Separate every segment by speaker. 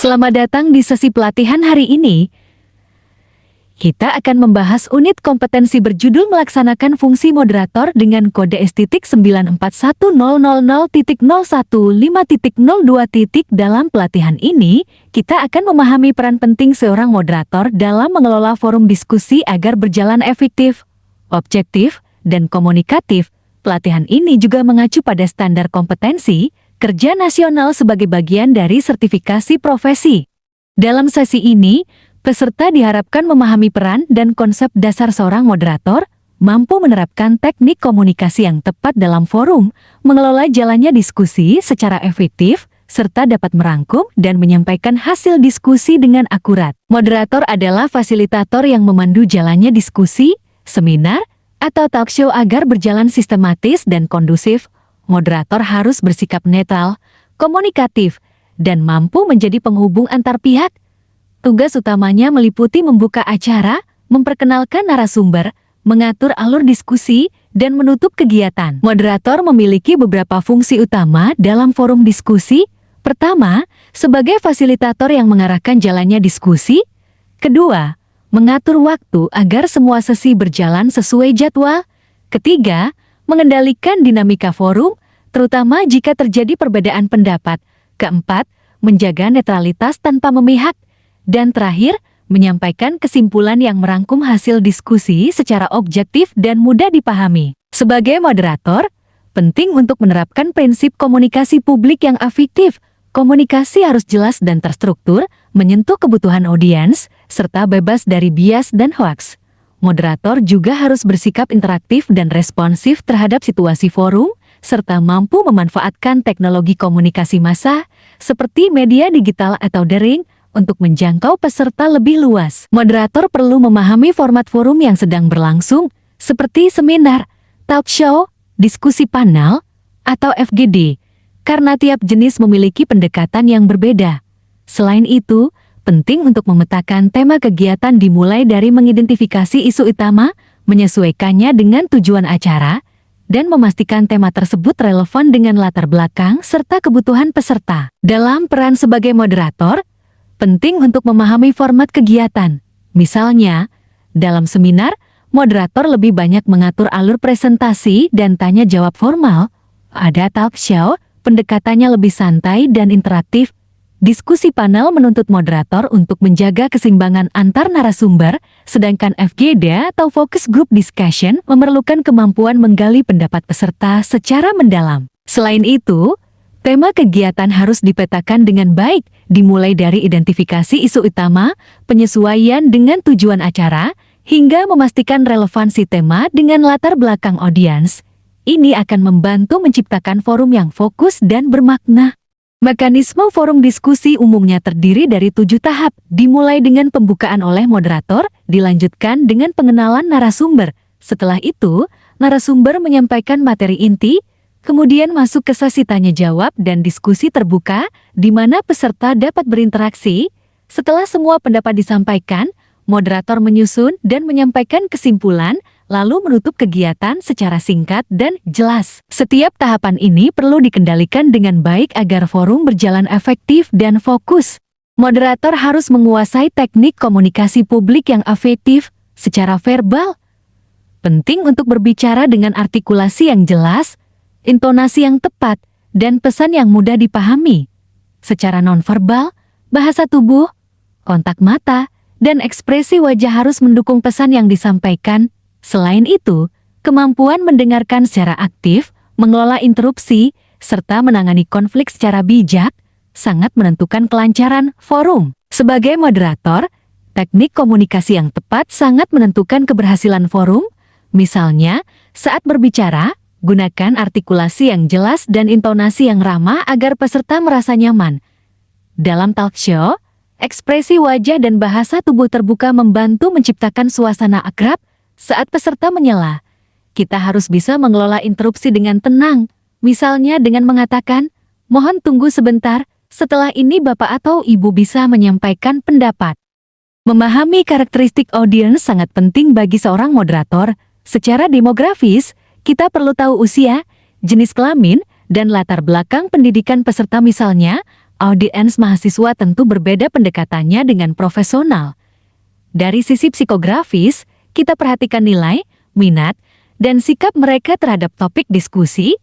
Speaker 1: Selamat datang di sesi pelatihan hari ini. Kita akan membahas unit kompetensi berjudul melaksanakan fungsi moderator dengan kode S.94100.015.02. Dalam pelatihan ini, kita akan memahami peran penting seorang moderator dalam mengelola forum diskusi agar berjalan efektif, objektif, dan komunikatif. Pelatihan ini juga mengacu pada standar kompetensi kerja nasional sebagai bagian dari sertifikasi profesi. Dalam sesi ini, peserta diharapkan memahami peran dan konsep dasar seorang moderator, mampu menerapkan teknik komunikasi yang tepat dalam forum, mengelola jalannya diskusi secara efektif, serta dapat merangkum dan menyampaikan hasil diskusi dengan akurat. Moderator adalah fasilitator yang memandu jalannya diskusi, seminar, atau talk show agar berjalan sistematis dan kondusif. Moderator harus bersikap netral, komunikatif, dan mampu menjadi penghubung antar pihak. Tugas utamanya meliputi membuka acara, memperkenalkan narasumber, mengatur alur diskusi, dan menutup kegiatan. Moderator memiliki beberapa fungsi utama dalam forum diskusi. Pertama, sebagai fasilitator yang mengarahkan jalannya diskusi. Kedua, mengatur waktu agar semua sesi berjalan sesuai jadwal. Ketiga, mengendalikan dinamika forum, terutama jika terjadi perbedaan pendapat. Keempat, menjaga netralitas tanpa memihak. Dan terakhir, menyampaikan kesimpulan yang merangkum hasil diskusi secara objektif dan mudah dipahami. Sebagai moderator, penting untuk menerapkan prinsip komunikasi publik yang efektif. Komunikasi harus jelas dan terstruktur, menyentuh kebutuhan audiens, serta bebas dari bias dan hoaks. Moderator juga harus bersikap interaktif dan responsif terhadap situasi forum, serta mampu memanfaatkan teknologi komunikasi massa, seperti media digital atau daring, untuk menjangkau peserta lebih luas. Moderator perlu memahami format forum yang sedang berlangsung, seperti seminar, talk show, diskusi panel, atau FGD, karena tiap jenis memiliki pendekatan yang berbeda. Selain itu, penting untuk memetakan tema kegiatan dimulai dari mengidentifikasi isu utama, menyesuaikannya dengan tujuan acara, dan memastikan tema tersebut relevan dengan latar belakang serta kebutuhan peserta. Dalam peran sebagai moderator, penting untuk memahami format kegiatan. Misalnya, dalam seminar, moderator lebih banyak mengatur alur presentasi dan tanya jawab formal. Ada talk show, pendekatannya lebih santai dan interaktif. Diskusi panel menuntut moderator untuk menjaga keseimbangan antar narasumber, sedangkan FGD atau Focus Group Discussion memerlukan kemampuan menggali pendapat peserta secara mendalam. Selain itu, tema kegiatan harus dipetakan dengan baik, dimulai dari identifikasi isu utama, penyesuaian dengan tujuan acara, hingga memastikan relevansi tema dengan latar belakang audiens. Ini akan membantu menciptakan forum yang fokus dan bermakna. Mekanisme forum diskusi umumnya terdiri dari 7 tahap, dimulai dengan pembukaan oleh moderator, dilanjutkan dengan pengenalan narasumber. Setelah itu, narasumber menyampaikan materi inti, kemudian masuk ke sesi tanya jawab dan diskusi terbuka, di mana peserta dapat berinteraksi. Setelah semua pendapat disampaikan, moderator menyusun dan menyampaikan kesimpulan, lalu menutup kegiatan secara singkat dan jelas. Setiap tahapan ini perlu dikendalikan dengan baik agar forum berjalan efektif dan fokus. Moderator harus menguasai teknik komunikasi publik yang efektif secara verbal. Penting untuk berbicara dengan artikulasi yang jelas, intonasi yang tepat, dan pesan yang mudah dipahami. Secara nonverbal, bahasa tubuh, kontak mata, dan ekspresi wajah harus mendukung pesan yang disampaikan. Selain itu, kemampuan mendengarkan secara aktif, mengelola interupsi, serta menangani konflik secara bijak, sangat menentukan kelancaran forum. Sebagai moderator, teknik komunikasi yang tepat sangat menentukan keberhasilan forum. Misalnya, saat berbicara, gunakan artikulasi yang jelas dan intonasi yang ramah agar peserta merasa nyaman. Dalam talk show, ekspresi wajah dan bahasa tubuh terbuka membantu menciptakan suasana akrab. Saat peserta menyela, kita harus bisa mengelola interupsi dengan tenang, misalnya dengan mengatakan, "Mohon tunggu sebentar, setelah ini Bapak atau Ibu bisa menyampaikan pendapat." Memahami karakteristik audiens sangat penting bagi seorang moderator. Secara demografis, kita perlu tahu usia, jenis kelamin, dan latar belakang pendidikan peserta. Misalnya, audiens mahasiswa tentu berbeda pendekatannya dengan profesional. Dari sisi psikografis, kita perhatikan nilai, minat, dan sikap mereka terhadap topik diskusi.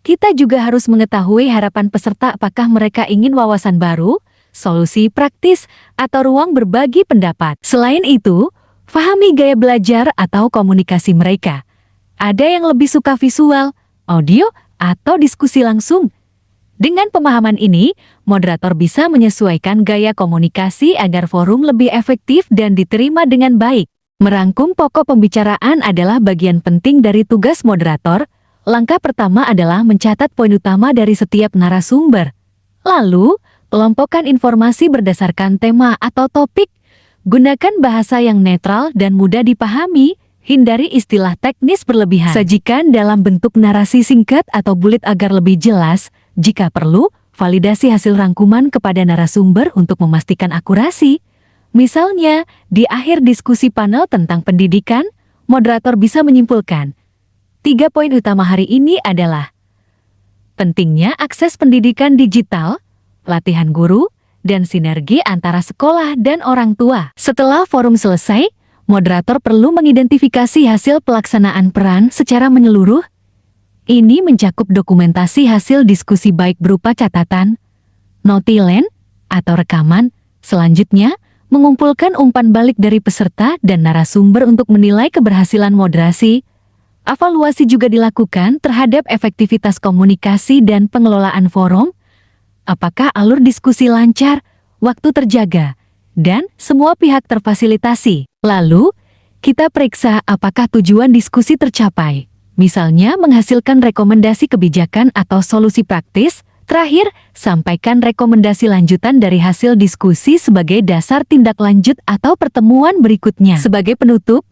Speaker 1: Kita juga harus mengetahui harapan peserta, apakah mereka ingin wawasan baru, solusi praktis, atau ruang berbagi pendapat. Selain itu, pahami gaya belajar atau komunikasi mereka. Ada yang lebih suka visual, audio, atau diskusi langsung. Dengan pemahaman ini, moderator bisa menyesuaikan gaya komunikasi agar forum lebih efektif dan diterima dengan baik. Merangkum pokok pembicaraan adalah bagian penting dari tugas moderator. Langkah pertama adalah mencatat poin utama dari setiap narasumber. Lalu, kelompokkan informasi berdasarkan tema atau topik. Gunakan bahasa yang netral dan mudah dipahami. Hindari istilah teknis berlebihan. Sajikan dalam bentuk narasi singkat atau bulet agar lebih jelas. Jika perlu, validasi hasil rangkuman kepada narasumber untuk memastikan akurasi. Misalnya, di akhir diskusi panel tentang pendidikan, moderator bisa menyimpulkan, 3 poin utama hari ini adalah pentingnya akses pendidikan digital, latihan guru, dan sinergi antara sekolah dan orang tua. Setelah forum selesai, moderator perlu mengidentifikasi hasil pelaksanaan peran secara menyeluruh. Ini mencakup dokumentasi hasil diskusi baik berupa catatan, notilen, atau rekaman. Selanjutnya, mengumpulkan umpan balik dari peserta dan narasumber untuk menilai keberhasilan moderasi. Evaluasi juga dilakukan terhadap efektivitas komunikasi dan pengelolaan forum. Apakah alur diskusi lancar, waktu terjaga, dan semua pihak terfasilitasi. Lalu, kita periksa apakah tujuan diskusi tercapai. Misalnya menghasilkan rekomendasi kebijakan atau solusi praktis. Terakhir, sampaikan rekomendasi lanjutan dari hasil diskusi sebagai dasar tindak lanjut atau pertemuan berikutnya. Sebagai penutup,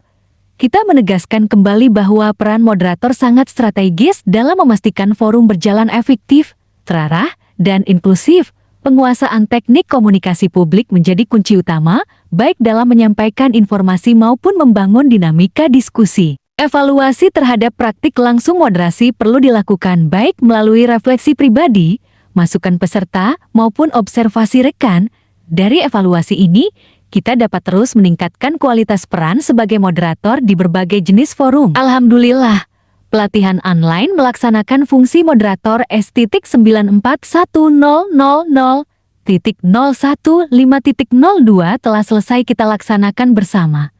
Speaker 1: kita menegaskan kembali bahwa peran moderator sangat strategis dalam memastikan forum berjalan efektif, terarah, dan inklusif. Penguasaan teknik komunikasi publik menjadi kunci utama, baik dalam menyampaikan informasi maupun membangun dinamika diskusi. Evaluasi terhadap praktik langsung moderasi perlu dilakukan baik melalui refleksi pribadi, masukan peserta, maupun observasi rekan. Dari evaluasi ini, kita dapat terus meningkatkan kualitas peran sebagai moderator di berbagai jenis forum. Alhamdulillah, pelatihan online melaksanakan fungsi moderator S.19000.015.02 telah selesai kita laksanakan bersama.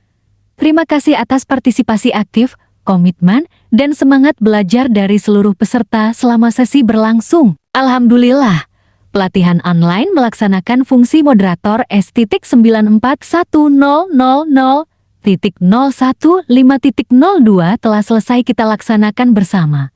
Speaker 1: Terima kasih atas partisipasi aktif, komitmen, dan semangat belajar dari seluruh peserta selama sesi berlangsung. Alhamdulillah, pelatihan online melaksanakan fungsi moderator S.19000.015.02 telah selesai kita laksanakan bersama.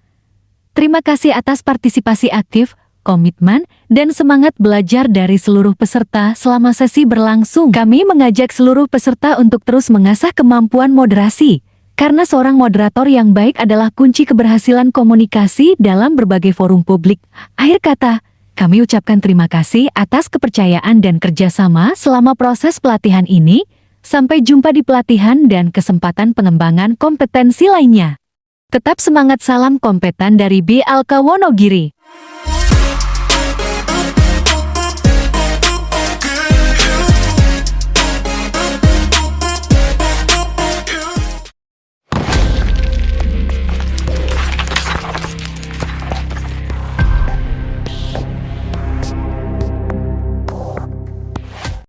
Speaker 1: Terima kasih atas partisipasi aktif, komitmen, dan semangat belajar dari seluruh peserta selama sesi berlangsung. Kami mengajak seluruh peserta untuk terus mengasah kemampuan moderasi, karena seorang moderator yang baik adalah kunci keberhasilan komunikasi dalam berbagai forum publik. Akhir kata, kami ucapkan terima kasih atas kepercayaan dan kerjasama selama proses pelatihan ini. Sampai jumpa di pelatihan dan kesempatan pengembangan kompetensi lainnya. Tetap semangat, salam kompeten dari BLK Wonogiri.